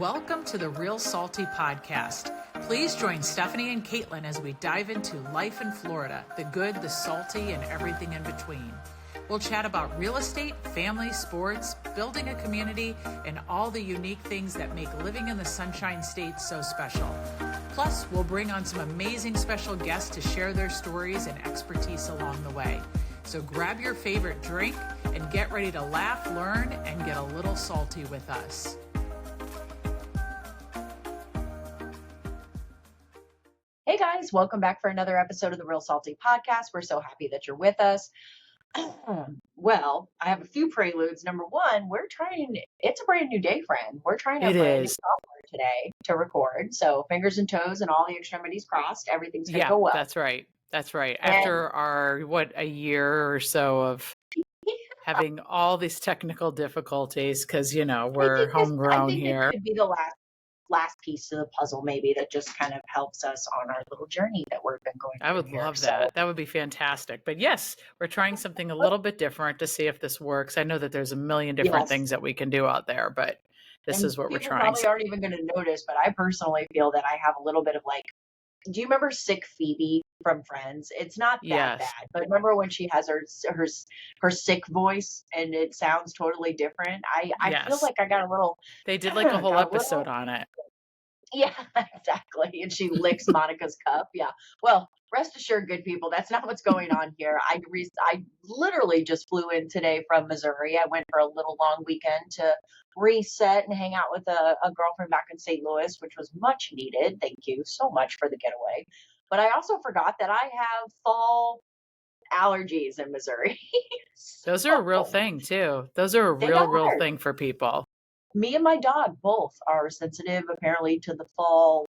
Welcome to the Real Salty Podcast. Please join Stephanie and Caitlin as we dive into life in Florida, the good, the salty, and everything in between. We'll chat about real estate, family, sports, building a community, and all the unique things that make living in the Sunshine State so special. Plus, we'll bring on some amazing special guests to share their stories and expertise along the way. So grab your favorite drink and get ready to laugh, learn, and get a little salty with us. Hey guys, welcome back for another episode of the Real Salty Podcast. We're so happy that you're with us. Well, I have a few preludes. Number one, it's a brand new day, friend. We're trying out brand new software today to record. So fingers and toes and all the extremities crossed. Everything's going to go well. That's right. That's right. After a year or so of having all these technical difficulties, because, we're homegrown here. This could be the last piece of the puzzle, maybe, that just kind of helps us on our little journey that we've been going through. I would love that. So, that would be fantastic. But yes, we're trying something a little bit different to see if this works. I know that there's a million different things that we can do out there, but this is what we're trying. Probably aren't even going to notice, but I personally feel that I have a little bit of do you remember Sick Phoebe from Friends? It's not that bad, but remember when she has her sick voice and it sounds totally different? I feel like I got a little. They did a whole episode on it. Yeah, exactly. And she licks Monica's cup. Yeah. Well, rest assured, good people, that's not what's going on here. I literally just flew in today from Missouri. I went for a little long weekend to reset and hang out with a girlfriend back in St. Louis, which was much needed. Thank you so much for the getaway. But I also forgot that I have fall allergies in Missouri. Those are a real thing too. Those are a real thing for people. Me and my dog both are sensitive, apparently, to the fall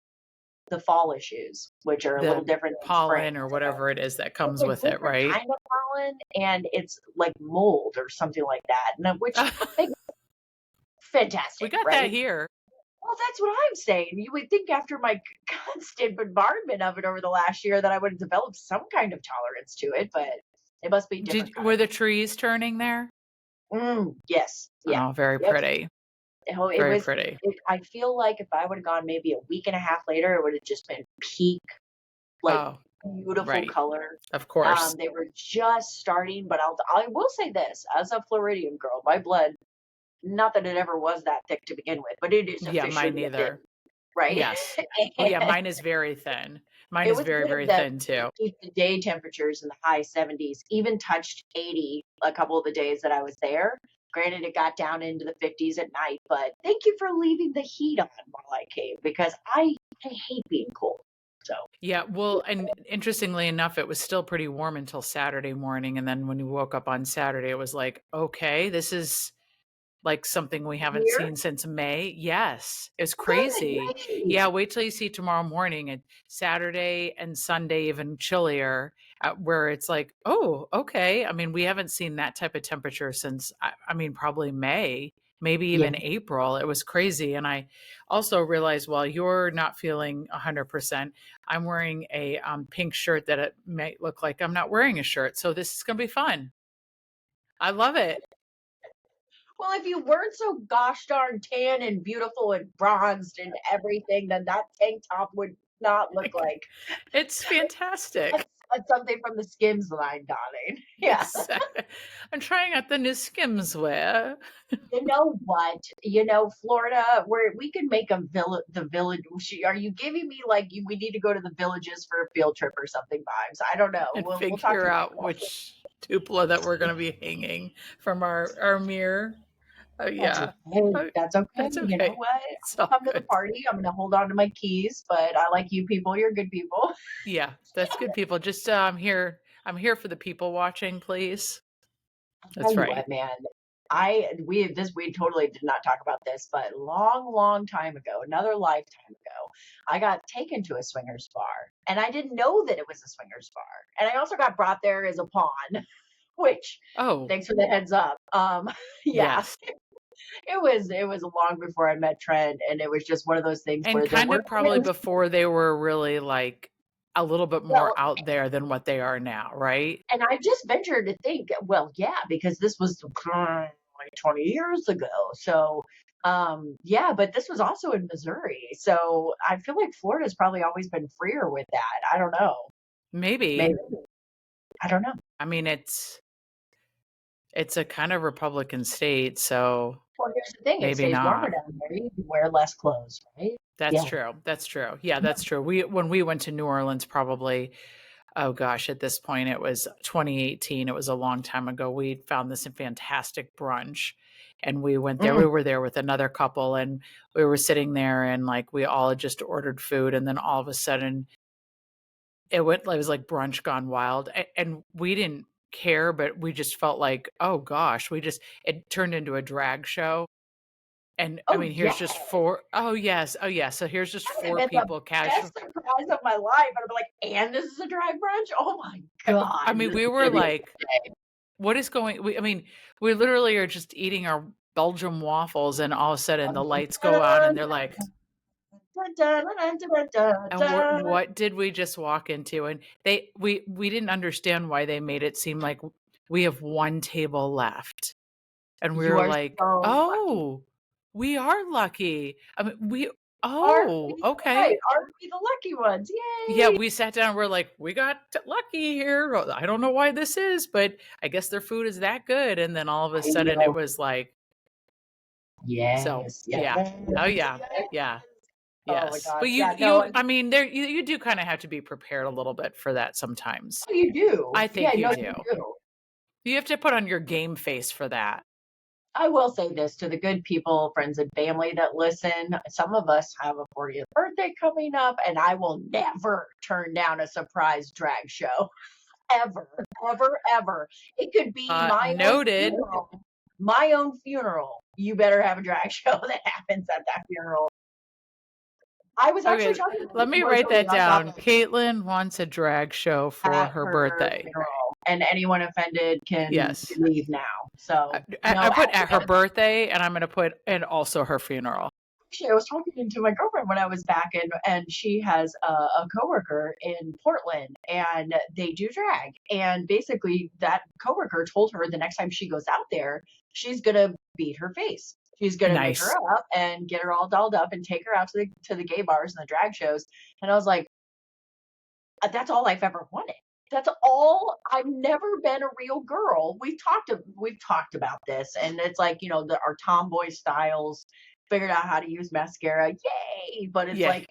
issues, which are a little different than pollen spring, or whatever it is that comes with it, right? Kind of pollen, and it's like mold or something like that, which fantastic. We got that here. Well, that's what I'm saying. You would think after my constant bombardment of it over the last year that I would have developed some kind of tolerance to it, but it must be different. Were the trees turning there? Yes. Yeah. Oh, very pretty. Very pretty. I feel like if I would have gone maybe a week and a half later, it would have just been peak, beautiful color. Of course. They were just starting, but I will say this, as a Floridian girl, my blood, not that it ever was that thick to begin with, but it is officially mine neither. Thin, right? Yes. Mine is very thin. Mine is very, very thin too. The day temperatures in the high 70s, even touched 80 a couple of the days that I was there. Granted, it got down into the 50s at night, but thank you for leaving the heat on while I came, because I hate being cold. So yeah, well, and interestingly enough, it was still pretty warm until Saturday morning, and then when you woke up on Saturday, it was like, okay, this is like something we haven't seen since May. Yes, it's crazy. Yeah, wait till you see tomorrow morning and Saturday and Sunday even chillier, where it's like, oh, okay. I mean, we haven't seen that type of temperature since, probably May, maybe even April. It was crazy. And I also realized while you're not feeling 100%, I'm wearing a pink shirt that it might look like I'm not wearing a shirt. So this is going to be fun. I love it. Well, if you weren't so gosh darn tan and beautiful and bronzed and everything, then that tank top would not look like. It's fantastic. That's something from the Skims line, darling. Yeah. Exactly. I'm trying out the new Skims wear. You know what? Florida, where we can make the village. Are you giving me we need to go to the villages for a field trip or something vibes? I don't know. And we'll figure out which tupla that we're going to be hanging from our mirror. That's okay. That's okay. You know what? Come to the party. I'm going to hold on to my keys, but I like you people. You're good people. Yeah, that's good people. Just I'm here for the people watching, please. That's right. What, man. We totally did not talk about this, but long time ago, another lifetime ago, I got taken to a swingers bar, and I didn't know that it was a swingers bar, and I also got brought there as a pawn, which thanks for the heads up. Yes. It was long before I met Trent, and it was just one of those things. And kind of probably before they were really like a little bit more out there than what they are now, right? And I just ventured to think, well, yeah, because this was like 20 years ago. So, yeah, but this was also in Missouri. So I feel like Florida's probably always been freer with that. I don't know. Maybe. Maybe. I don't know. I mean, it's a kind of Republican state, so Well, here's the thing, it maybe stays warmer not. down there. You can wear less clothes, right? That's Yeah. true. That's true. Yeah, that's true. When we went to New Orleans, probably, oh gosh, at this point it was 2018. It was a long time ago. We found this fantastic brunch and we went there. Mm. We were there with another couple and we were sitting there and like we all had just ordered food and then all of a sudden it was like brunch gone wild and we didn't care, but we just felt like, oh gosh, it turned into a drag show. And I Oh, mean, yeah. here's just four. Oh yes. Oh yes. So here's just That would have four been the people casual. best surprise of my life. And I'm like, and this is a drag brunch? Oh my I God. mean, This we is were gonna be a like, good day. what is going I mean, we literally are just eating our Belgium waffles and all of a sudden the Dun, lights go out and dun, they're like, dun, dun, dun, dun, dun, and dun. what did we just walk into? And we didn't understand why they made it seem like we have one table left. And we You were are like, so lucky. "Oh, we are lucky." I mean, Aren't oh, we? Right. okay. Aren't we the lucky ones? Yeah, Yay. we sat down, we're like, "We got lucky here. I don't know why this is, but I guess their food is that good." And then all of a I sudden it know. was like, so Yes. Yes. yeah. Oh yeah. Yes. Yeah. Oh my Yes. gosh. But Yeah. No. I mean, you do kind of have to be prepared a little bit for that sometimes. Oh, you do. I Yeah. think you No, do. you do. You have to put on your game face for that. I will say this to the good people, friends and family that listen. Some of us have a 40th birthday coming up, and I will never turn down a surprise drag show. Ever, ever, ever. It could be my own Noted. funeral. My own funeral. You better have a drag show that happens at that funeral. I was actually Okay, talking to let me someone write totally that on down. topic Caitlin wants a drag show for at her her birthday. funeral, and anyone offended can Yes. leave now. So, I no, put at her birthday and I'm going to put and also her funeral. actually, I was talking to my girlfriend when I was back in, and she has a coworker in Portland, and they do drag. And basically, that coworker told her the next time she goes out there, she's gonna beat her face. She's gonna make her Nice. up and get her all dolled up and take her out to the gay bars and the drag shows. And I was like, that's all I've ever wanted. That's all. I've never been a real girl. We've talked about this, and it's like, our tomboy styles, figured out how to use mascara, yay! But it's Yeah. like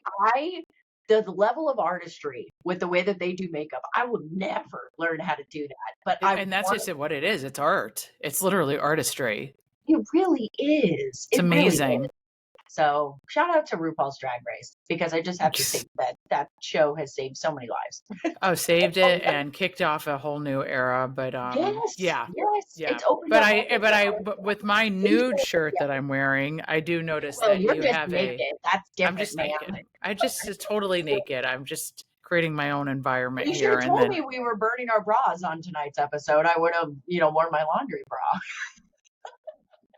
the level of artistry with the way that they do makeup, I will never learn how to do that. But I And that's want. just what it is. It's art. It's literally artistry. It really is. It's It really is. amazing. So shout out to RuPaul's Drag Race, because I just have to say that show has saved so many lives. Oh, saved it and kicked off a whole new era. But Yes, yeah. yes, Yeah. it's opened up. But with my nude shirt that I'm wearing, I do notice Well, that you're you just have naked. That's I'm different, just naked. man. I just is totally naked. I'm just creating my own environment You should here have and told then me we were burning our bras on tonight's episode. I would have, worn my laundry bra.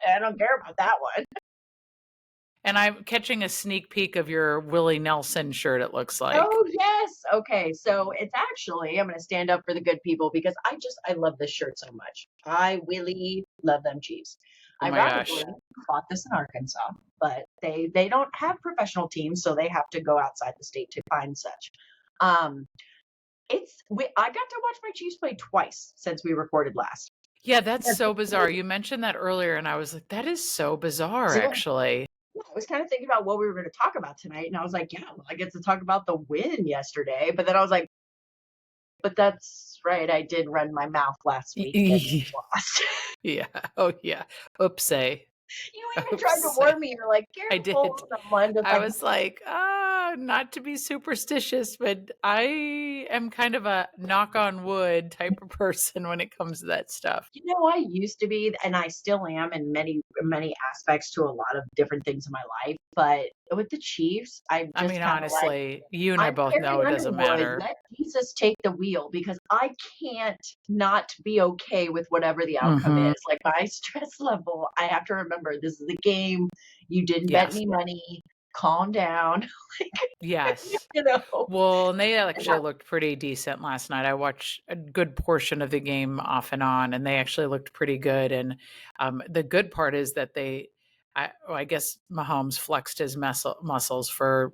I don't care about that one. and I'm catching a sneak peek of your Willie Nelson shirt, it looks like. Oh, yes. Okay. So it's actually, I'm going to stand up for the good people, because I love this shirt so much. I really love them Chiefs. Oh my Ironically, gosh. bought this in Arkansas, but they don't have professional teams, so they have to go outside the state to find such. Um, I got to watch my Chiefs play twice since we recorded last. Yeah, that's so bizarre. You mentioned that earlier and I was like, that is so bizarre, So actually. I was kind of thinking about what we were going to talk about tonight, and I was like, yeah, well, I get to talk about the win yesterday. But then I was like, but that's right, I did run my mouth last week and lost. Yeah. Oh yeah. Oopsie. You even tried to warn me. You're like, I did. careful. And I'm just I like, was like, not to be superstitious, but I am kind of a knock on wood type of person when it comes to that stuff. I used to be, and I still am in many, many aspects to a lot of different things in my life. But with the Chiefs, I'm I just mean, kind of like, honestly, you and I I'm both know Carrie it doesn't Underwood. matter. Let Jesus take the wheel, because I can't not be okay with whatever the outcome Mhm. is. Like, my stress level, I have to remember this is the game. You didn't bet Yes. me money. calm down. Yes. You know? Well, and they And I actually looked pretty decent last night. I watched a good portion of the game off and on, and they actually looked pretty good. And the good part is that I guess Mahomes flexed his muscles for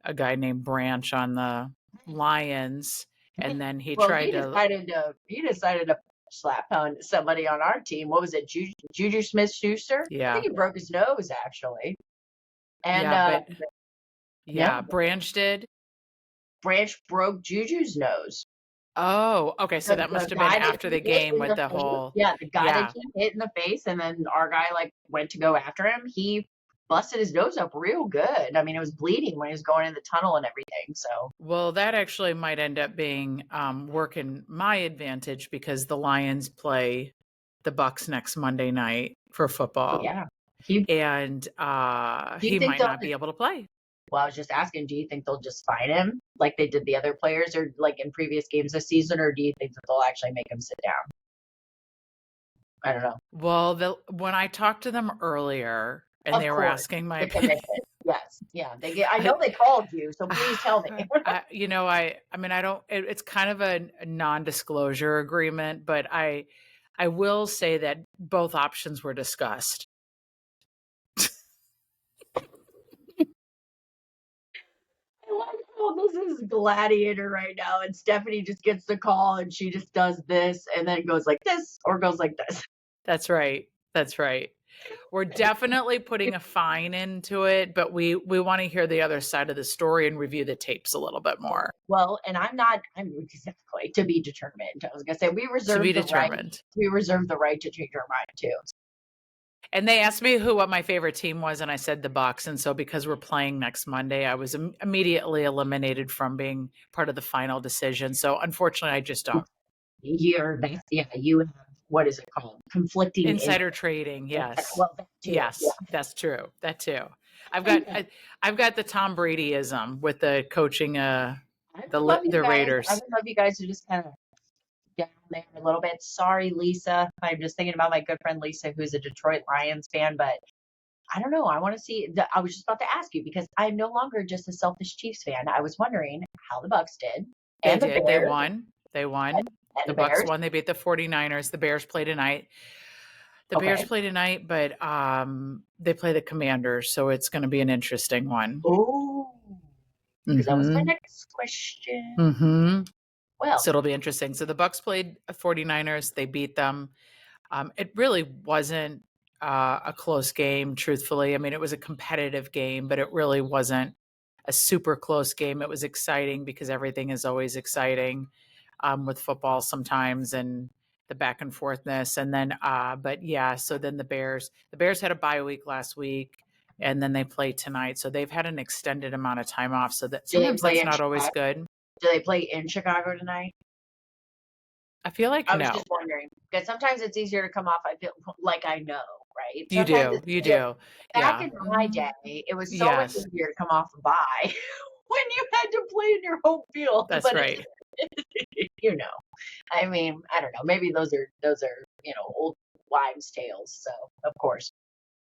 a guy named Branch on the Lions, and then he well, tried to, he decided to slap on somebody on our team. What was it? Juju Smith-Schuster? I think yeah, he broke his nose, actually. And, yeah, but yeah, yeah, Branch did. Branch broke Juju's nose. Oh, okay, so that The must have been guy that after he the hit game in with the the face, whole, yeah, the guy that yeah. he hit in the face, and then our guy, like, went to go after him, he busted his nose up real good. I mean, it was bleeding when he was going in the tunnel and everything, so Well, that actually might end up being working my advantage because the Lions play the Bucks next Monday night for football, yeah. He and Do you he think might they'll not be able to play. well, I was just asking, do you think they'll just fine him like they did the other players or like in previous games this season, or do you think that they'll actually make him sit down? I don't know. Well, when I talked to them earlier and Of they were course, asking my the opinion, commission. Yes. Yeah, I I, know they called you, so please tell me. I mean, I don't. It's kind of a non-disclosure agreement, but I will say that both options were discussed. I like how this is gladiator right now, and Stephanie just gets the call and she just does this and then goes like this or goes like this. That's right. That's right. We're definitely putting a fine into it, but we want to hear the other side of the story and review the tapes a little bit more Well, and I'm exactly to be determined. I was gonna say to be determined. we reserve the right to change our mind too. And they asked me what my favorite team was, and I said the Bucks. And so because we're playing next Monday, I was immediately eliminated from being part of the final decision. So unfortunately, I just don't. You have what is it called? Conflicting Insider interests. trading, yes. Well, that too. Yeah. Yes, that's true. That too. I've got Okay. I, I've got the Tom Bradyism with the coaching I the Raiders. would love you guys to just kind of down there a little bit. Sorry, Lisa. I'm just thinking about my good friend Lisa, who's a Detroit Lions fan, but I don't know. I want to see. I was just about to ask you because I'm no longer just a selfish Chiefs fan. I was wondering how the Bucks did They and the did. They Bears won. They won. and The the Bucks Bears. won. They beat the 49ers. The Bears play tonight. The Bears Okay. play tonight, but they play the Commanders, so it's going to be an interesting one. Oh, because that was my Mhm. next question. Mhm. Well, So it'll be interesting. So the Bucks played 49ers. They beat them. It really wasn't a close game, truthfully. I mean, it was a competitive game, but it really wasn't a super close game. It was exciting because everything is always exciting with football sometimes and the back and forthness. And then, but yeah, so then the Bears had a bye week last week and then they play tonight. So they've had an extended amount of time off. So that do they sometimes play that's in not always Chicago? good. Do they play in Chicago tonight? I feel like I was no. just wondering because sometimes it's easier to come off. I feel like I know, right? You Sometimes do. it's You easier. do. Back Yeah. in my Mhm. day, it was so much Yes. easier to come off a bye when you had to play in your home field. That's But right. you know, I mean, I don't know. Maybe those are old wives' tales. So of course,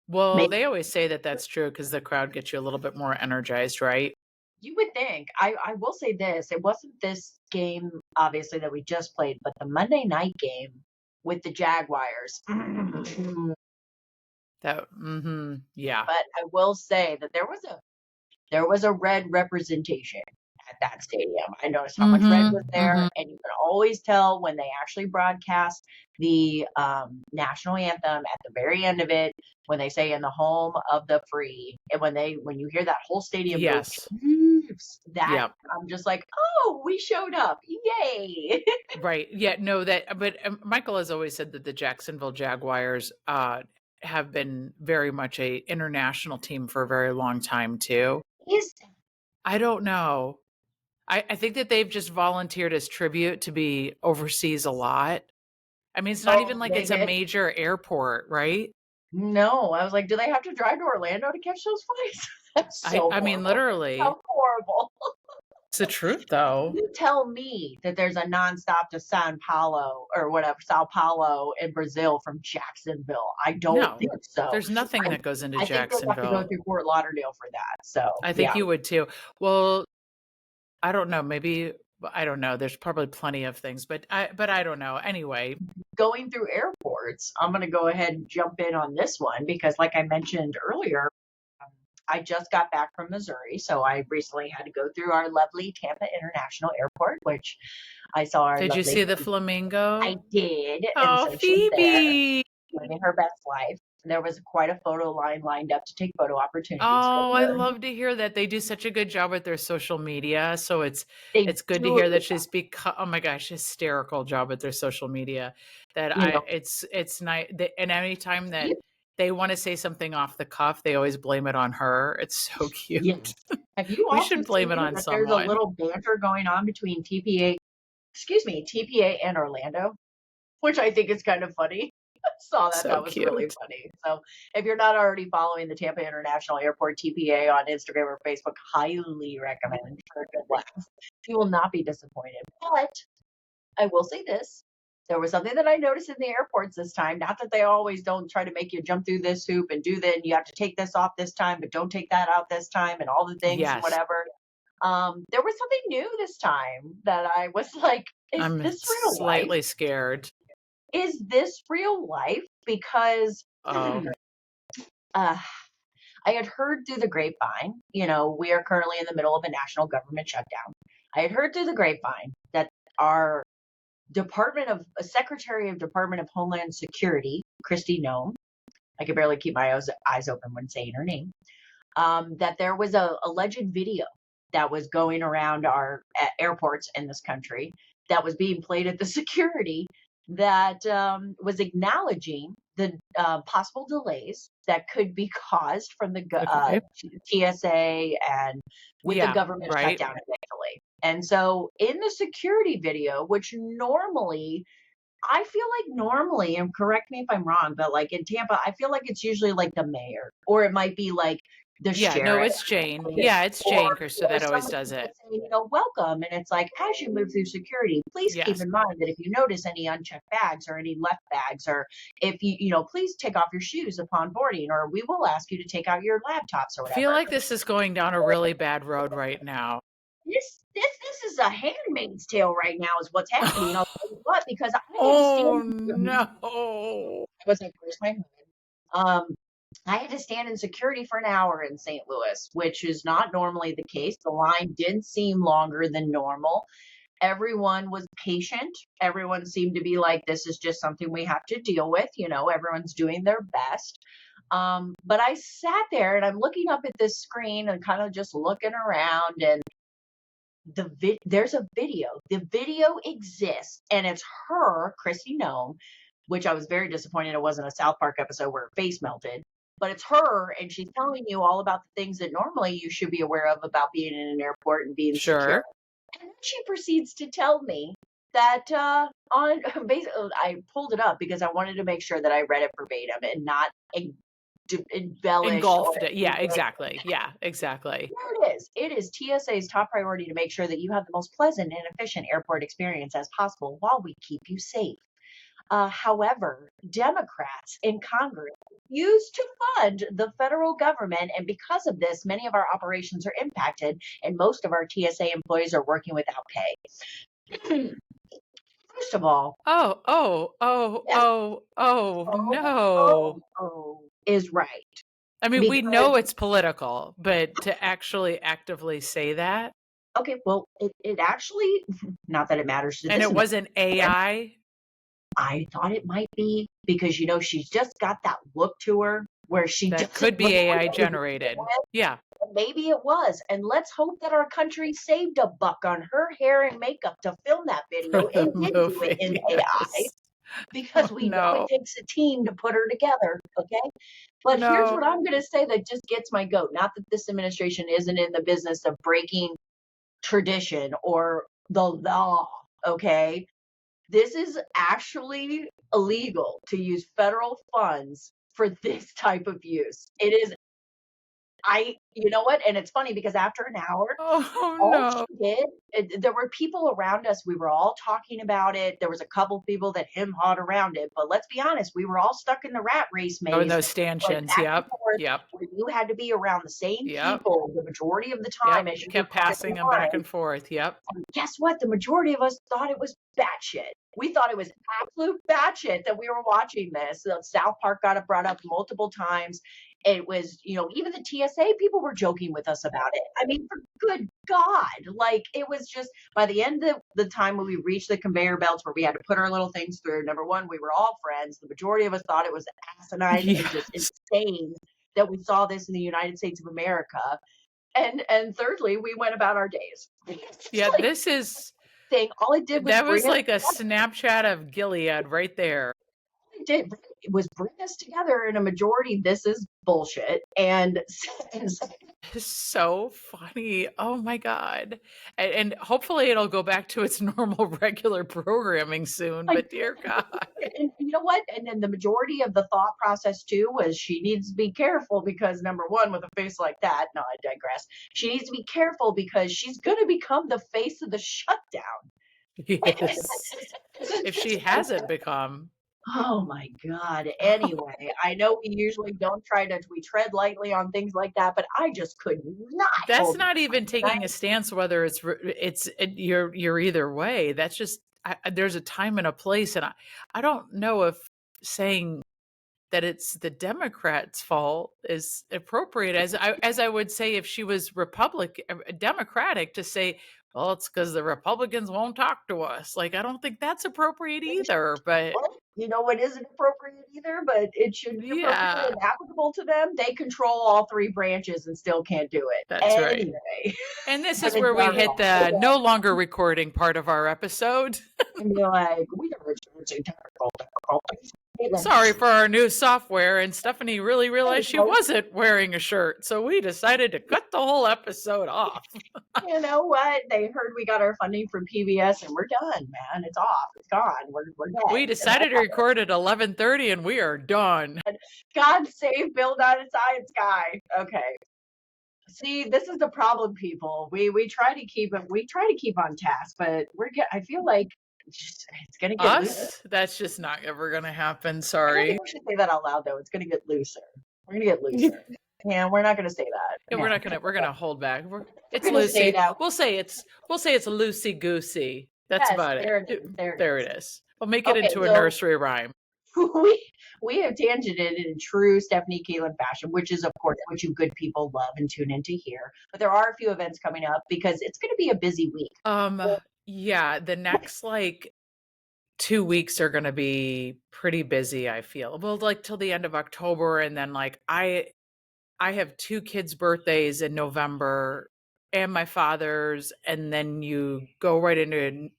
Well, maybe they always say that that's true because the crowd gets you a little bit more energized, right? you would think. I will say this: it wasn't this game, obviously, that we just played, but the Monday night game with the Jaguars. Yeah. But I will say that there was a red representation at that stadium. I noticed how much red was there, Mhm. and you can always tell when they actually broadcast the national anthem at the very end of it when they say "in the home of the free," and when you hear that whole stadium go Yes. Chiefs, that Yep. I'm just like, oh, we showed up, yay! Right. Yeah, no, but Michael has always said that the Jacksonville Jaguars have been very much a international team for a very long time too. Is I don't know. I think that they've just volunteered as tribute to be overseas a lot. I mean, it's not even oh like they it's a did? major airport, right? No, I was like, do they have to drive to Orlando to catch those flights? That's so I mean, horrible. literally. How horrible. It's the truth, though. You tell me that there's a nonstop to Sao Paulo in Brazil from Jacksonville. I don't No, think so. there's nothing I that goes into I think they'd have to go Jacksonville. through Fort Lauderdale for that. So, I think yeah. you would too. Well, I don't know, maybe I don't know. There's probably plenty of things, but I don't know. Anyway, Going through airports, I'm gonna go ahead and jump in on this one because like I mentioned earlier, um, I just got back from Missouri, so I recently had to go through our lovely Tampa International Airport, which I saw our did you lovely see the I flamingo? did, and Oh, so she's there Phoebe. living her best life. There was quite a photo line lined up to take photo opportunities with Oh, I her. love to hear that. They do such a good job with their social media. So They it's good to do a hear good that job, she's become, oh my gosh, hysterical job with their social media. That you know. it's nice. And anytime that You they want to say something off the cuff, they always blame it on her. It's so cute. Yes. Have you We also should blame it seen on that there's a someone. little banter going on between TPA and Orlando, which I think is kind of funny. I saw that. So That was really cute. funny. So if you're not already following the Tampa International Airport TPA on Instagram or Facebook, highly recommend for a good laugh. You will not be disappointed. But I will say this. There was something that I noticed in the airports this time. Not that they always don't try to make you jump through this hoop and do that, and you have to take this off this time, but don't take that out this time, and all the things and Yes. whatever. There was something new this time that I was like, is I'm this real life? slightly scared. Is this real life? Because Oh, uh, I had heard through the grapevine, we are currently in the middle of a national government shutdown. I had heard through the grapevine that our Secretary of Department of Homeland Security, Christy Nome, I could barely keep my eyes open when saying her name, that there was a alleged video that was going around our airports in this country that was being played at the security that was acknowledging the possible delays that could be caused from the okay. TSA and with the Yeah, government right. shutdown eventually. And so in the security video, which normally I feel like normally, and correct me if I'm wrong, but like in Tampa, I feel like it's usually like the mayor, or it might be like the Yeah, no, sheriff, it's Jane. or Yeah, it's Jane, Krista, that always someone does would it. say, welcome. And it's like, as you move through security, please keep Yes. in mind that if you notice any unchecked bags or any left bags, or if please take off your shoes upon boarding, or we will ask you to take out your laptops or I feel whatever. like this is going down a really bad road right now. This is a handmaid's tale right now, is what's happening. I'll tell you what, because I had to Oh stand. no. I was like, "Where's my husband?" Um, I had to stand in security for an hour in St. Louis, which is not normally the case. The line did seem longer than normal. Everyone was patient. Everyone seemed to be like, this is just something we have to deal with. Everyone's doing their best. But I sat there and I'm looking up at this screen and kind of just looking around, and there's a video. The video exists, and it's her, Chrissy Nome, which I was very disappointed it wasn't a South Park episode where her face melted. But it's her, and she's telling you all about the things that normally you should be aware of about being in an airport and being secure. Sure. And then she proceeds to tell me that on basically, I pulled it up because I wanted to make sure that I read it verbatim and not embellish or Engulfed it. Yeah, exactly. Yeah, exactly. there it is. It is TSA's top priority to make sure that you have the most pleasant and efficient airport experience as possible while we keep you safe. However, Democrats in Congress used to fund the federal government, and because of this, many of our operations are impacted, and most of our TSA employees are working without pay. First of all, Oh, oh, oh, yes, oh, oh, oh, no. is right. I mean, we Because, know it's political, but to actually actively say that, okay, well, it actually, not that it matters to and this it wasn't administration, AI, I thought it might be because, she's just got that look to her where she that doesn't could look be like AI anything. generated. Yeah. Maybe it was. And let's hope that our country saved a buck on her hair and makeup to film that For video the and didn't do it in movie, AI yes. Oh, because we know it no. takes a team to put her together. Okay. But here's No. what I'm going to say that just gets my goat. Not that this administration isn't in the business of breaking tradition or the law. Okay. This is actually illegal to use federal funds for this type of use. It is you know what? And it's funny because after an hour, Oh, all no. she did, there were people around us. We were all talking about it. There was a couple people that hawed around it, but let's be honest, we were all stuck in the rat race Oh, in maze, those going stanchions. back and Yep. forth, Yep. where you had to be around the same Yep. people the majority of the time Yep. as you were Kept going in passing them back line. and forth. Yep. And guess what? The majority of us thought it was batshit. We thought it was absolute batshit that we were watching this. South Park got it brought up multiple times. It was, even the TSA people were joking with us about it. I mean, for good God, like it was just by the end of the time when we reached the conveyor belts where we had to put our little things through. Number one, we were all friends. The majority of us thought it was asinine and just Yes. insane that we saw this in the United States of America. And thirdly, we went about our days. It's Yeah. like thing. All it did was That bring was us like a Snapchat of Gilead right there. did was bring us together in a majority. This is bullshit, and So funny. Oh my God. And hopefully it'll go back to its normal regular programming soon, like, but dear God. and you know what? And then the majority of the thought process too was she needs to be careful because number one, with a face like that, no, I digress. She needs to be careful because she's going to become the face of the shutdown. Yes. If she hasn't become. Oh my God. Anyway, I know we usually don't we tread lightly on things like that, but I just could not That's hold not even my taking a stance whether you're either way. That's just there's a time and a place, and I don't know if saying that it's the Democrats' fault is appropriate, as I would say if she was Democratic, to say, well, it's because the Republicans won't talk to us. Like, I don't think that's appropriate either. But well, you know what isn't appropriate either, but it should be appropriate yeah, and applicable to them. They control all three branches and still can't do it. that's right. Anyway, And this but is it's where we our hit fault. the no longer recording part of our episode. And you're like, we are experiencing technical Sorry difficulties. for our new software, and Stephanie really realized she wasn't wearing a shirt, so we decided to cut the whole episode off. You know what? They heard we got our funding from PBS and we're done, man. It's off. It's gone. We're We dead. decided to record at 11:30 and we are done. God save Bill Nye the Science Guy. Okay. See, this is the problem, people. We try to keep it. We try to keep on task, but I feel like it's gonna get looser. Us? That's just not ever going to happen. I don't Sorry. think we should say that out loud, though. It's gonna get looser. We're gonna get Yeah, looser. Yeah, we're not gonna say that. we're No, not gonna we're gonna hold back. we're It's gonna say Lucy. that. We'll say it's loosey goosey. That's Yes, about it. there it is. There it There is. it is. We'll make it Okay, into a so nursery rhyme. we we have tangented in true Stephanie Keelan fashion, which is of course what you good people love and tune into here. But there are a few events coming up because it's going to be a busy week. Um yeah, the next like 2 weeks are gonna be pretty busy, I feel. Well, like till the end of October, and then like I have two kids' birthdays in November and my father's, and then you go right into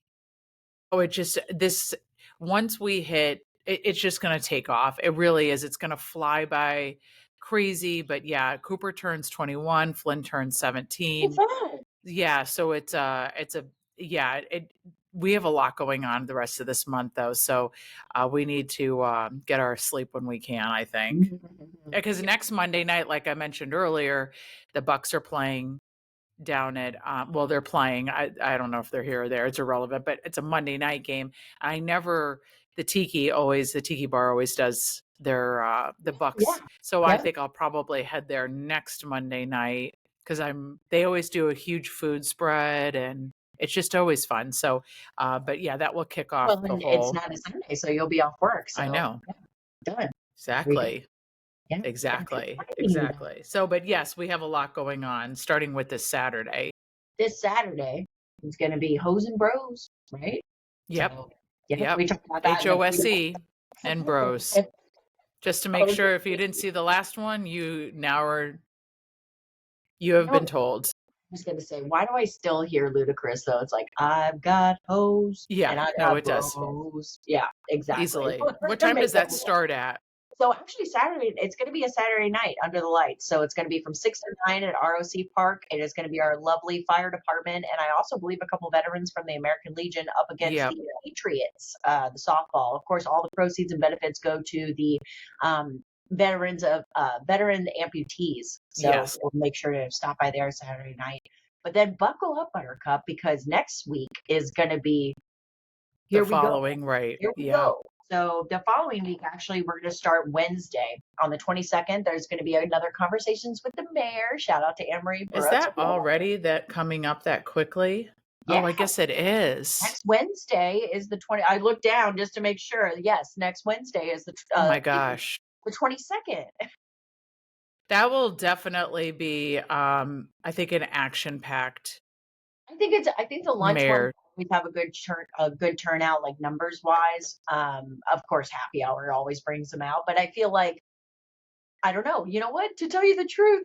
it just this once we hit it's just gonna take off. It really is. It's gonna fly by crazy. But yeah, Cooper turns 21, Flynn turns It's 17. fun. Yeah, so it's a yeah, it we have a lot going on the rest of this month though, so we need to get our sleep when we can, I think. Because next Monday night, like I mentioned earlier, the Bucks are playing down at well, they're playing. I don't know if they're here or there. It's irrelevant, but it's a Monday night game. I never the tiki bar always does the Yeah, Bucks. So I yeah. think I'll probably head there next Monday night because they always do a huge food spread and it's just always fun. So but yeah, that will kick off Well, the and it's whole not a Sunday, so you'll be off work. I So know. yeah, done. We got Exactly. yeah, that's Exactly. exciting. Exactly. So but yes, we have a lot going on starting with this Saturday. This Saturday is going to be Hose and Bros, right? Yep. So yeah, Yep. we talked about that in HOSE and bros. the Just to make Hose. sure if you didn't see the last one, you have been told. I was gonna say, why do I still hear ludicrous though? It's like I've got hose Yeah, and I no, got it does. bros. Yeah, exactly. Easily. What It time makes does that sense. start at? So actually, Saturday it's going to be a Saturday night under the lights. So it's going to be from 6 to 9 at ROC Park. It is going to be our lovely fire department, and I also believe a couple veterans from the American Legion up against Yep. the Patriots, the softball. Of course, all the proceeds and benefits go to the veteran amputees. So Yes, we'll make sure to stop by there Saturday night. But then buckle up, Buttercup, because next week is going to be the here we go. following, right. Here we Yeah. go. So the following week, actually, we're going to start Wednesday on the 22nd. There's going to be another conversations with the mayor. Shout out to Anne-Marie Is Brooks. that already that coming up that quickly? Yeah, Oh, I guess it is. next Wednesday is the 20. I looked down just to make sure. Yes, next Wednesday is Oh my gosh. the 22nd. That will definitely be, I think, an action-packed I think the lunch one mayor. we have a good turnout, like numbers wise. Of course, happy hour always brings them out, but I feel like I don't know. You know what? To tell you the truth,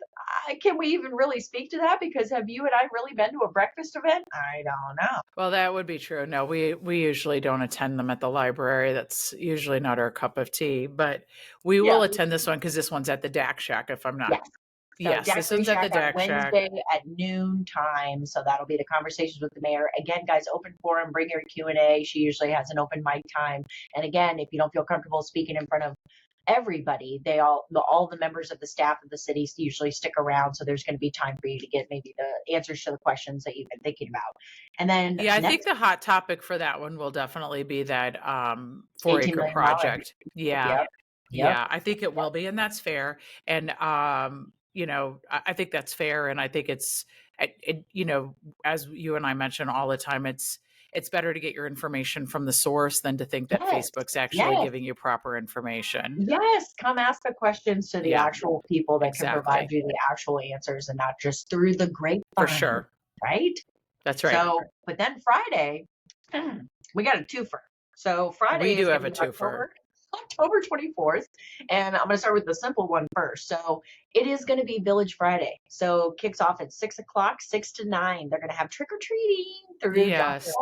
can we even really speak to that? Because have you and I really been to a breakfast event? I don't know. Well, that would be true. No, we usually don't attend them at the library. That's usually not our cup of tea, but we Yeah. will attend this one because this one's at the DAC Shack, if I'm not. Yes. So Yes, this Daiquiri one's at the Shack on DAC Shack. Wednesday at noon time. So that'll be the conversations with the mayor. Again, guys, open forum, bring your Q&A. She usually has an open mic time. And again, if you don't feel comfortable speaking in front of everybody, all the members of the staff of the city usually stick around. So there's going to be time for you to get maybe the answers to the questions that you've been thinking about. And then Yeah, I think next the hot topic for that one will definitely be that 18 4-acre million dollar. project. Yeah. Yep. Yep. Yeah, I think it will be, and that's fair. And I think that's fair, and I think as you and I mention all the time, it's better to get your information from the source than to think that Yes. Facebook's actually Yes. giving you proper information. Yes, come ask the questions to the Yeah, actual people that can provide exactly. you the actual answers and not just through the For grapevine, sure. right? That's right. So, but then Friday, we got a twofer. So We Friday do is going have to a be twofer. October 24th, and I'm going to start with the simple one first. So it is going to be Village Friday. So kicks off at 6 o'clock, 6 to 9. They're going to have trick or treating through John's Yes.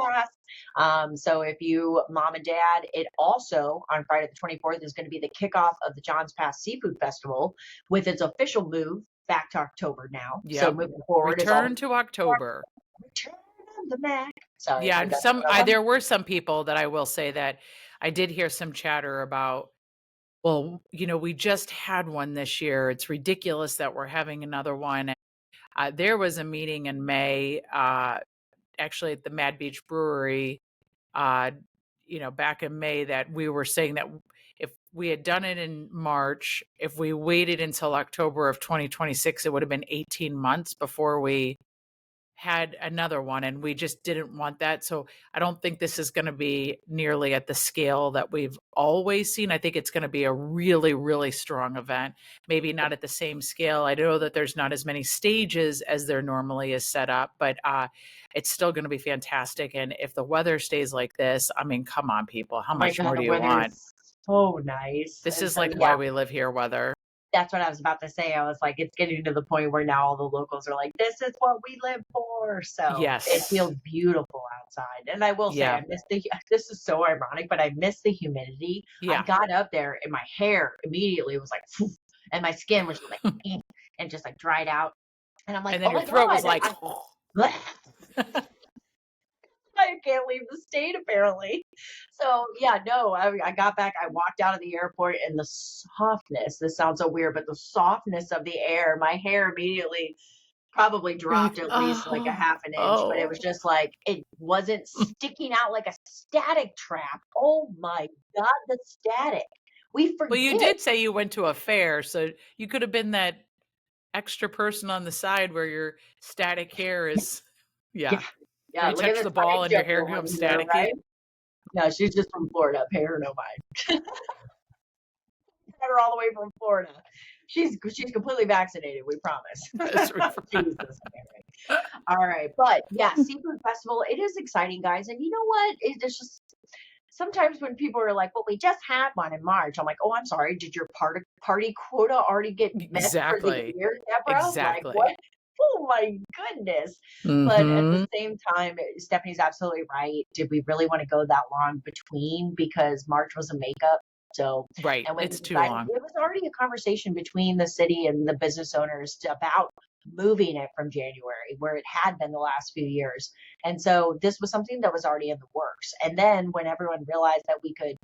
Pass. So if you, mom and dad, it also on Friday the 24th is going to be the kickoff of the John's Pass Seafood Festival with its official move back to October now. So Yep. moving forward is all Return to October. return of the Mac. Sorry, Yeah, we and got there were some people that I will say that I did hear some chatter about, well, we just had one this year. It's ridiculous that we're having another one. There was a meeting in May, actually at the Mad Beach Brewery, uh, back in May, that we were saying that if we had done it in March, if we waited until October of 2026, it would have been 18 months before we had another one, and we just didn't want that. So I don't think this is going to be nearly at the scale that we've always seen. I think it's going to be a really, really strong event. Maybe not at the same scale. I know that there's not as many stages as there normally is set up, but it's still going to be fantastic. And if the weather stays like this, I mean, come on, people, how Oh my much God, more the do you weather want? is so nice. This And is so, like why yeah, we live here, weather. that's what I was about to say. I was like, it's getting to the point where now all the locals are like, this is what we live for. So it Yes. feels beautiful outside. And I will say, Yeah. I miss this is so ironic, but I miss the humidity. I Yeah. got up there and my hair immediately was like, phew, and my skin was just like, and just like dried out. And I'm like, And then oh your my throat was God, like, I can't leave the state apparently. So yeah, no, I got back. I walked out of the airport and the softness. This sounds so weird, but the softness of the air. My hair immediately probably you're dropped like, at least like a oh, half an inch, but it was oh. just like it wasn't sticking out like a static trap. Oh my God, the static. We Well, you forget. did say you went to a fair, so you could have been that extra person on the side where your static hair is, Yeah, yeah, where yeah. you Look at touch this the ball time and your hair gentleman comes here, staticky. right? No, she's just from Florida. Pay her no mind. Got her all the way from Florida. She's completely vaccinated. We promise. That's Jesus, Mary. All right, but yeah, seafood festival. It is exciting, guys. And you know what? It's just sometimes when people are like, "Well, we just had one in March," I'm like, "Oh, I'm sorry. Did your party quota already get met for the Exactly. year, Deborah? Like what?" Exactly. Oh my goodness. But at the Mm-hmm. same time, Stephanie's absolutely right. Did we really want to go that long between? Because March was a makeup. So, Right. and when we It's too decided, long. it was already a conversation between the city and the business owners about moving it from January, where it had been the last few years. And so this was something that was already in the works. And then when everyone realized that we could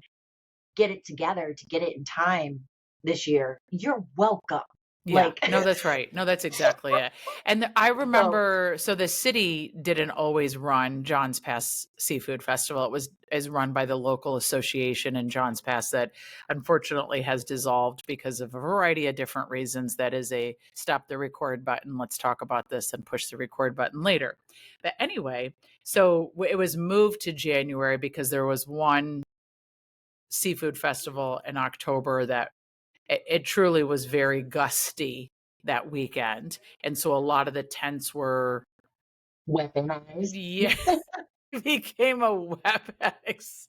get it together to get it in time, this year, you're welcome. Yeah. Like, No, that's right. No, that's exactly it. And I so remember, so the city didn't always run John's Pass Seafood Festival. It was is run by the local association in John's Pass that unfortunately has dissolved because of a variety of different reasons. That is a stop the record button. Let's talk about this and push the record button later. But anyway, so it was moved to January because there was one seafood festival in October that it truly was very gusty that weekend. And so a lot of the tents were, weaponized. yeah, became a WebEx.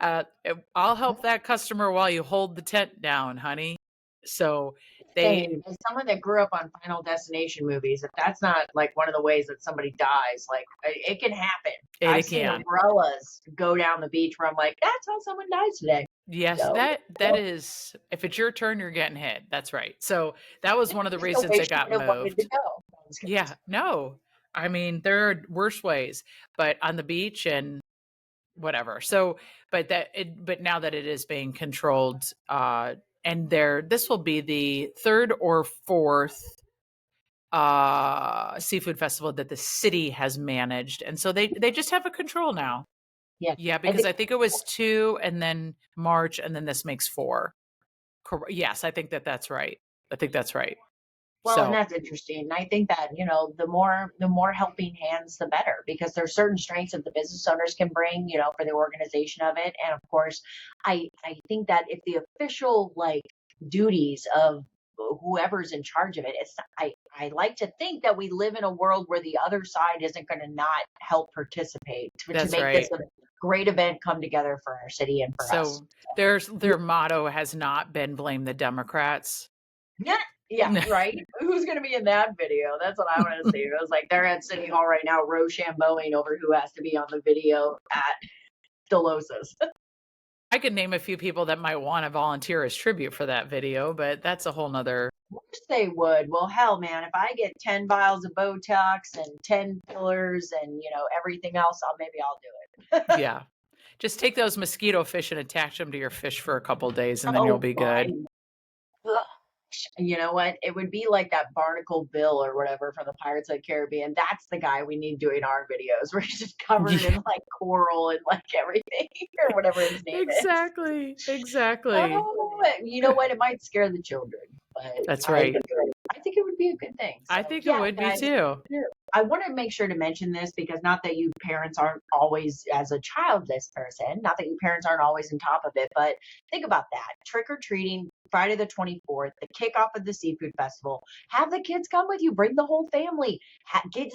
I'll help that customer while you hold the tent down, honey. So they, Same. As someone that grew up on Final Destination movies, if that's not like one of the ways that somebody dies, like it can happen. it I've seen can. umbrellas go down the beach where I'm like, that's how someone dies today. Yes, So, that is, if it's your turn, you're getting hit. That's right. So that was one of the just the reasons way it she would got have wanted to moved. go. No, I'm just kidding. Yeah, no. I mean, there are worse ways, but on the beach and whatever. So, but now that it is being controlled, and this will be the third or fourth seafood festival that the city has managed, and so they just have a control now. Yeah. Yeah, I because think I think it was two, and then March, and then this makes four. Yes, I think that's right. I think that's right. well, and So that's interesting. And I think that, the more helping hands, the better, because there's certain strengths that the business owners can bring, for the organization of it. And of course, I think that if the official like duties of whoever's in charge of it, I like to think that we live in a world where the other side isn't going to not help participate to that's make this right. a great event come together for our city and for us. So their motto has not been blame the Democrats. Yeah, yeah, right. Who's going to be in that video? That's what I want to see. It was like they're at City Hall right now, Rochambeauing over who has to be on the video at Delosas. Of I could name a few people that might want to volunteer as tribute for that video, but that's a whole nother. course they would. Well, hell, man, if I get 10 vials of Botox and 10 fillers and everything else, maybe I'll do it. Yeah. Just take those mosquito fish and attach them to your fish for a couple days and then you'll Oh be my. good. You know what? It would be like that Barnacle Bill or whatever from the Pirates of the Caribbean. That's the guy we need doing our videos where he's just covered Yeah, in like coral and like everything or whatever his name is. exactly. Exactly. Oh, you know what? It might scare the children, but That's I right. I think it would be a good thing. So I think it yeah, would be guys, too. I want to make sure to mention this because not that you parents aren't always, as a childless person, not that you parents aren't always on top of it, but think about that. Trick or treating, Friday the 24th, the kickoff of the seafood festival. Have the kids come with you. Bring the whole family. Get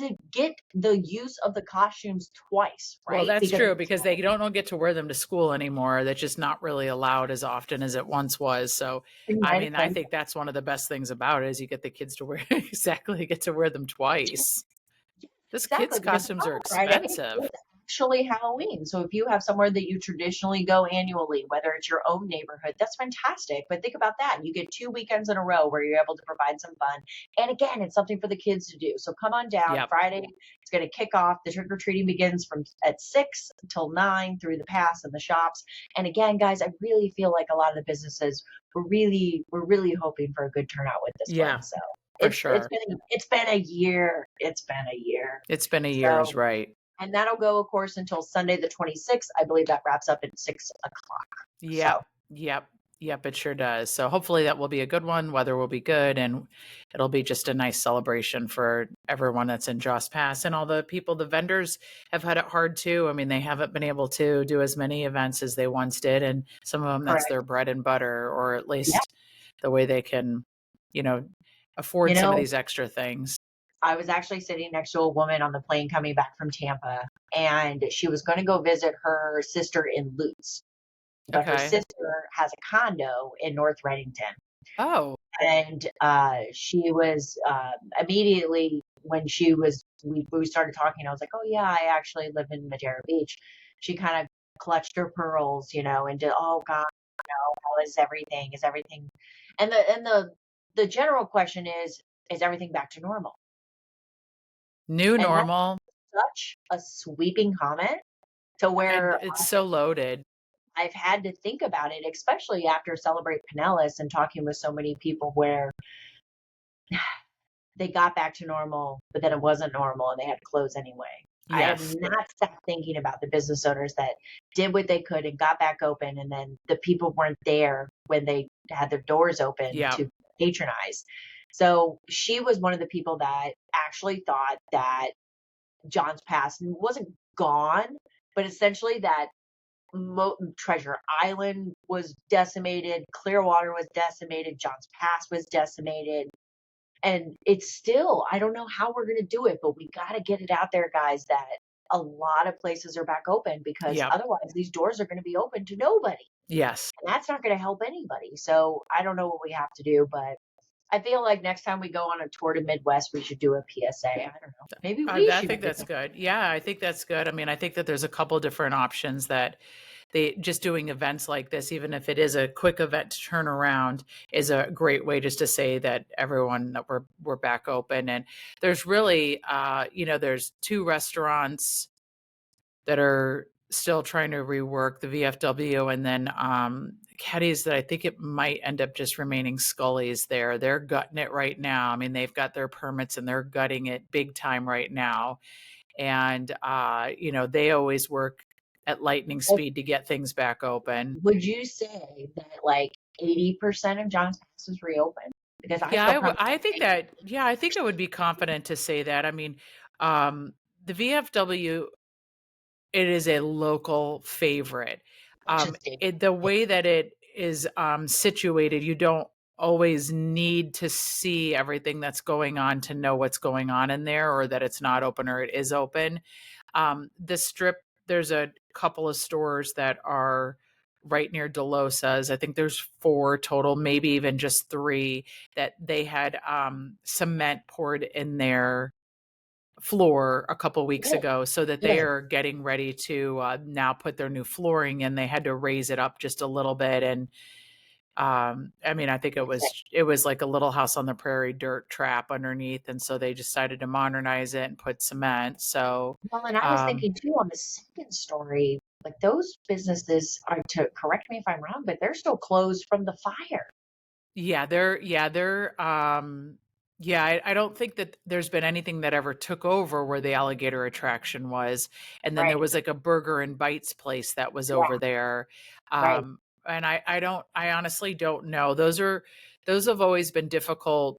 the use of the costumes twice, Well, right? that's Because true because they don't get to wear them to school anymore. That's just not really allowed as often as it once was. So, I mean, I think that's one of the best things about it is you get the kids to wear exactly get to wear them twice. This kids' exactly, because costumes are tomorrow Friday expensive. is actually Halloween. So if you have somewhere that you traditionally go annually, whether it's your own neighborhood, that's fantastic. But think about that. You get 2 weekends in a row where you're able to provide some fun. And again, it's something for the kids to do. So come on down Yep. Friday. It's going to kick off. The trick or treating begins from at 6 until 9 through the pass and the shops. And again, guys, I really feel like a lot of the businesses we're really hoping for a good turnout with this one. Yeah, So for it's sure. been a year. It's been a year. It's been a year's, So, right? and that'll go, of course, until Sunday the 26th. I believe that wraps up at 6 o'clock. Yep. So, Yep. Yep, it sure does. So hopefully that will be a good one. Weather will be good and it'll be just a nice celebration for everyone that's in Joss Pass and all the people, the vendors have had it hard too. I mean, they haven't been able to do as many events as they once did. And some of them, that's correct. their bread and butter, or at Yeah. least the way they can, you know, You afford some of know, these extra things. I was actually sitting next to a woman on the plane coming back from Tampa, and she was going to go visit her sister in Lutz, but her Okay. sister has a condo in North Reddington. Oh, And she was immediately when we started talking, I was like, oh yeah, I actually live in Madeira Beach. She kind of clutched her pearls, and did, oh God, how is everything? Is everything? And the general question is everything back to normal? new And normal. that's such a sweeping comment to And where it's so loaded. I've had to think about it, especially after Celebrate Pinellas and talking with so many people where they got back to normal, but then it wasn't normal and they had to close anyway. I have Yes. not stopped thinking about the business owners that did what they could and got back open, and then the people weren't there when they had their doors open Yeah. to patronize. So she was one of the people that actually thought that John's Pass wasn't gone, but essentially that Treasure Island was decimated, Clearwater was decimated, John's Pass was decimated, and it's still, I don't know how we're going to do it, but we got to get it out there, guys, that a lot of places are back open because Yeah. otherwise these doors are going to be open to nobody. Yes. And that's not going to help anybody. So I don't know what we have to do, but I feel like next time we go on a tour to Midwest, we should do a PSA. I don't know. Maybe we I should think do that's good. Yeah, I think that's good. I mean, I think that there's a couple different options that they just doing events like this, even if it is a quick event to turn around, is a great way just to say that everyone that we're back open. And there's really, there's two restaurants that are still trying to rework the VFW, and then Caddies that I think it might end up just remaining Scully's there. They're gutting it right now. I mean, they've got their permits and they're gutting it big time right now. And they always work at lightning it. speed to get things back open. Would you say that like 80% of John's Pass is reopened? Because I feel comfortable I think saying that, yeah, I think I would be confident to say that. I mean, um, the VFW, it is a local favorite. interesting. The way that it is situated, you don't always need to see everything that's going on to know what's going on in there, or that it's not open or it is open. The strip, there's a couple of stores that are right near DeLosa's. I think there's four total, maybe even just three, that they had cement poured in their floor a couple weeks Good, ago, so that they good. are getting ready to now put their new flooring in. They had to raise it up just a little bit, and I mean, I think That's it. it was like a Little House on the Prairie dirt trap underneath, and so they decided to modernize it and put cement. So Well, and I was um, thinking too on the second story, like those businesses are, to correct me if I'm wrong, but they're still closed from the fire. I don't think that there's been anything that ever took over where the alligator attraction was. And then there Right. was like a burger and bites place that was Yeah. over there. Right. And I honestly don't know. Those have always been difficult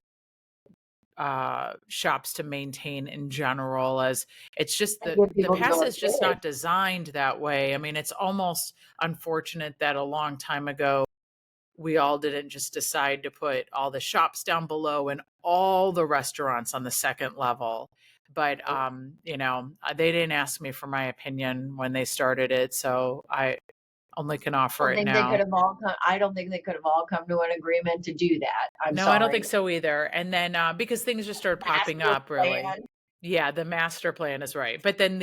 shops to maintain in general, as it's just And that get the people to pass go is just enjoy. not designed that way. I mean, it's almost unfortunate that a long time ago we all didn't just decide to put all the shops down below and all the restaurants on the second level. But they didn't ask me for my opinion when they started it, so I only can offer Don't it think they could now. have all come. I don't think they could have all come to an agreement to do that. I'm No, I don't think sorry. so either. And then because things just started popping Master up, really. plan. Yeah, the master plan is right. But then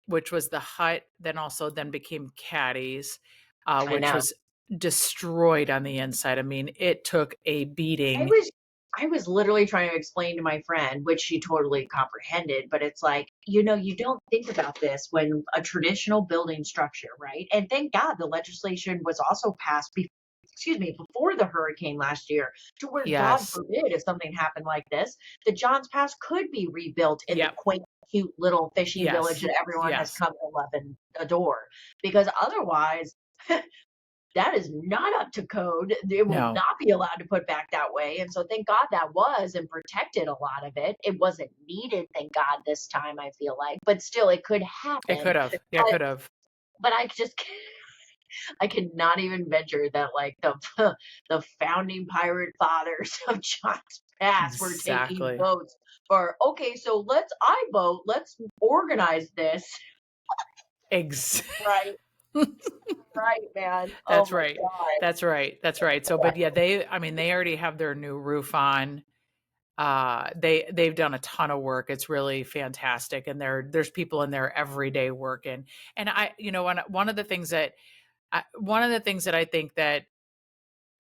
which was the hut, then became Caddies, I which know. was destroyed on the inside. I mean, it took a I beating. was I was literally trying to explain to my friend, which she totally comprehended, but it's like, you don't think about this when a traditional building structure, right? And thank God the legislation was also passed excuse me, before the hurricane last year, to where God Yes. forbid if something happened like this, the Johns Pass could be rebuilt in the Yep. quaint, cute little fishing village Yes. that everyone has Yes. come to love and adore. Because otherwise, that is not up to code. It will No, not be allowed to put back that way. And so thank God that was and protected a lot of it. It wasn't needed, thank God, this time, I feel like. But still it could it happen. could have. Yeah, it But could have. but I just I cannot even venture that like the the founding pirate fathers of John's Pass were taking Exactly. votes for, okay, so I vote, let's organize this. Ex Right, right, man. Oh That's my right. God. That's right. That's right. So, but yeah, I mean, they already have their new roof on. They've done a ton of work. It's really fantastic. And there's people in there every day working. And one of the things that I think that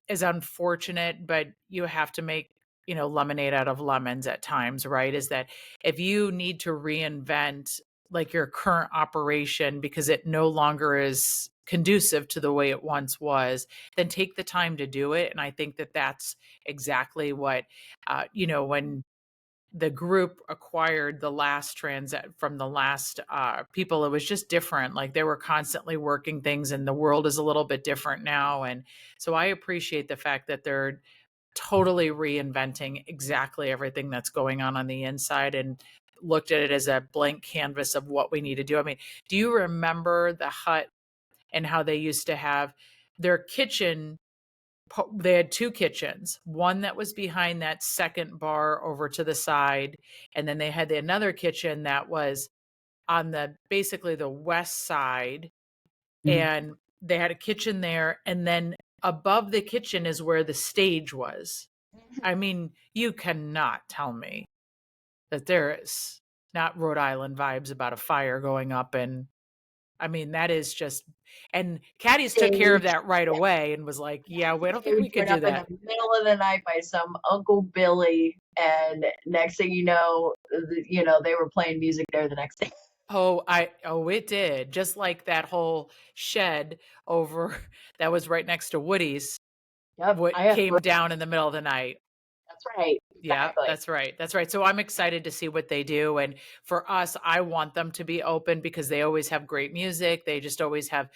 is unfortunate, but you have to make, lemonade out of lemons at times, right? Is that if you need to reinvent like your current operation because it no longer is conducive to the way it once was, then take the time to do it. And I think that that's exactly what, when the group acquired the last transit from the last people, it was just different. Like they were constantly working things, and the world is a little bit different now. And so I appreciate the fact that they're totally reinventing exactly everything that's going on the inside, and looked at it as a blank canvas of what we need to do. I mean, do you remember the hut and how they used to have their kitchen? They had two kitchens, one that was behind that second bar over to the side, and then they had another kitchen that was on the basically the west side, Mhm. and they had a kitchen there, and then above the kitchen is where the stage was. I mean, you cannot tell me that there is not Rhode Island vibes about a fire going up. And I mean, that is just, and Caddies took care of Stage. that right away and was like, yeah, I don't think we Stage could went do up in the that. middle of the night by some Uncle Billy, and next thing you know, they were playing music there the next day. It did. Just like that whole shed over that was right next to Woody's, Yep, what I have. came down in the middle of the night. That's right. Yeah, Exactly. that's right. That's right. So I'm excited to see what they do. And for us, I want them to be open because they always have great music. They just always have,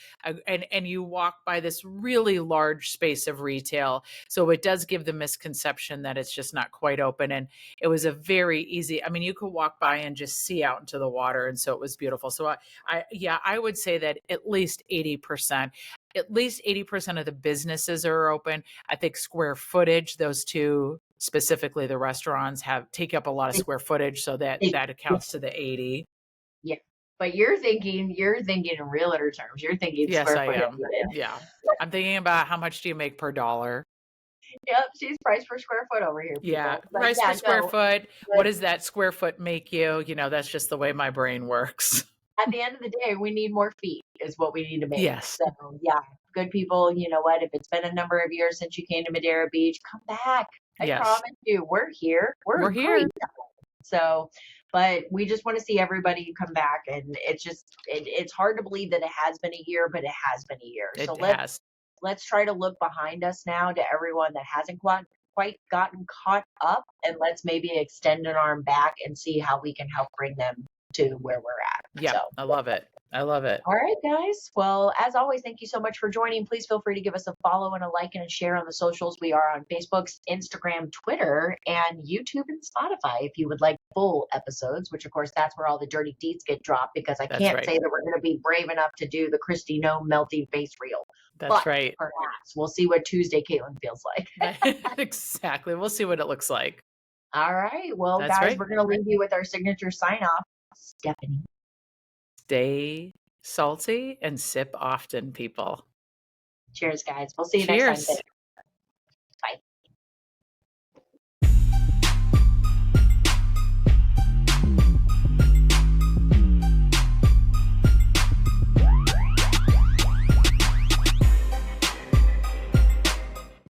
and you walk by this really large space of retail. So it does give the misconception that it's just not quite open. And it was a very easy, I mean, you could walk by and just see out into the water. And so it was beautiful. So yeah, I would say that at least 80% of the businesses are open. I think square footage, those two, specifically the restaurants, have take up a lot of They- square footage, so that they- that accounts to the 80. yeah, but you're thinking in realtor terms. You're thinking Yes, square I footage. am. Yeah. I'm thinking about how much do you make per dollar? Yep, she's price per square foot over here, Yeah, people. But price per yeah, square no. foot. What But does that square foot make you? That's just the way my brain works. at the end of the day, we need more feet, is what we need to make. Yes. So yeah, good people. You know what? If it's been a number of years since you came to Madeira Beach, come back. I Yes. promise you, we're here. We're We're a great. here. So, but we just want to see everybody come back, and it's hard to believe that it has been a year, but it has been a year. So It has. let's try to look behind us now to everyone that hasn't quite gotten caught up, and let's maybe extend an arm back and see how we can help bring them to where we're at. So, Yep. I love it. I love it. all right, guys. Well, as always, thank you so much for joining. Please feel free to give us a follow and a like and a share on the socials. We are on Facebook, Instagram, Twitter, and YouTube and Spotify if you would like full episodes, which, of course, that's where all the dirty deeds get dropped because I That's can't right. say that we're going to be brave enough to do the Christy No melty face reel. That's But right. perhaps we'll see what Tuesday Caitlin feels like. Exactly. We'll see what it looks like. All right. Well, That's guys, right. we're going to leave you with our signature sign off. Stephanie. Stay salty and sip often, people. Cheers, guys. We'll see you next time. Cheers.